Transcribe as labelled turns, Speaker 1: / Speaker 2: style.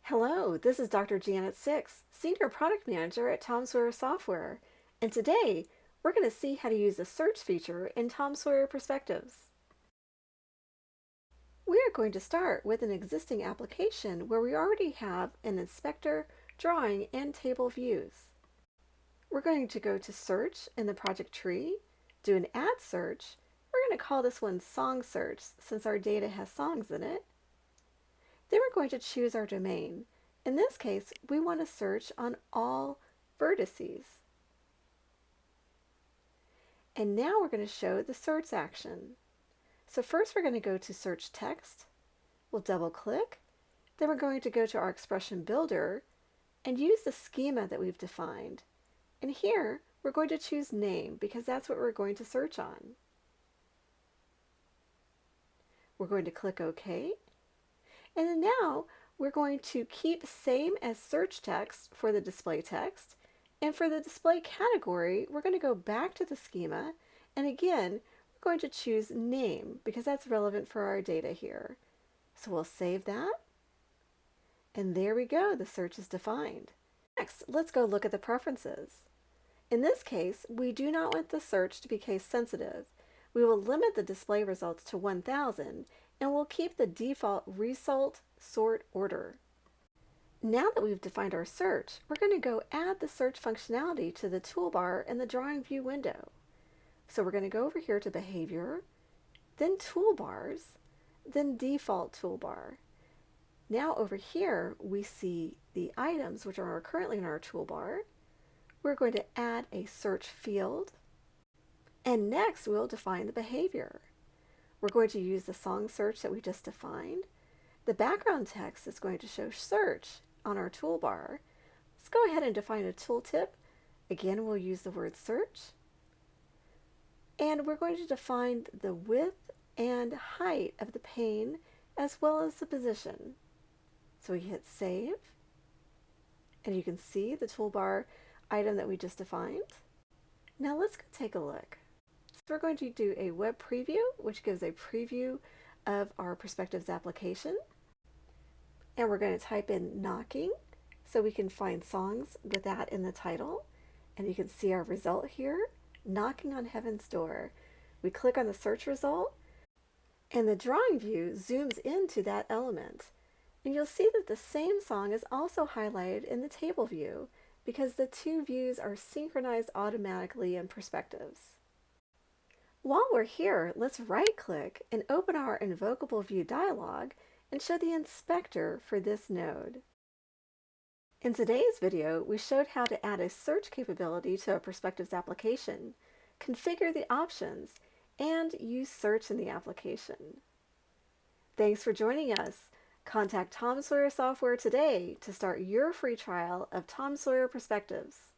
Speaker 1: Hello, this is Dr. Janet Six, Senior Product Manager at Tom Sawyer Software, and today we're going to see how to use the search feature in Tom Sawyer Perspectives. We are going to start with an existing application where we already have an inspector, drawing, and table views. We're going to go to Search in the project tree, do an Add Search. We're going to call this one Song Search since our data has songs in it. Then we're going to choose our domain. In this case, we want to search on all vertices. And now we're going to show the search action. So first we're going to go to Search Text. We'll double click. Then we're going to go to our expression builder and use the schema that we've defined. And here we're going to choose name because that's what we're going to search on. We're going to click OK. And then now we're going to keep same as search text for the display text. And for the display category, we're going to go back to the schema. And again, we're going to choose name because that's relevant for our data here. So we'll save that. And there we go, the search is defined. Next, let's go look at the preferences. In this case, we do not want the search to be case sensitive. We will limit the display results to 1000 and we'll keep the default result sort order. Now that we've defined our search, we're going to go add the search functionality to the toolbar in the drawing view window. So we're going to go over here to Behavior, then Toolbars, then Default Toolbar. Now over here we see the items which are currently in our toolbar. We're going to add a search field, and next we'll define the behavior. We're going to use the song search that we just defined. The background text is going to show search on our toolbar. Let's go ahead and define a tooltip. Again, we'll use the word search. And we're going to define the width and height of the pane as well as the position. So we hit save. And you can see the toolbar item that we just defined. Now let's go take a look. So we're going to do a web preview, which gives a preview of our Perspectives application. And we're going to type in knocking so we can find songs with that in the title. And you can see our result here, knocking on heaven's door. We click on the search result and the drawing view zooms into that element. And you'll see that the same song is also highlighted in the table view because the two views are synchronized automatically in Perspectives. While we're here, let's right-click and open our Invocable View dialog and show the inspector for this node. In today's video, we showed how to add a search capability to a Perspectives application, configure the options, and use search in the application. Thanks for joining us. Contact Tom Sawyer Software today to start your free trial of Tom Sawyer Perspectives.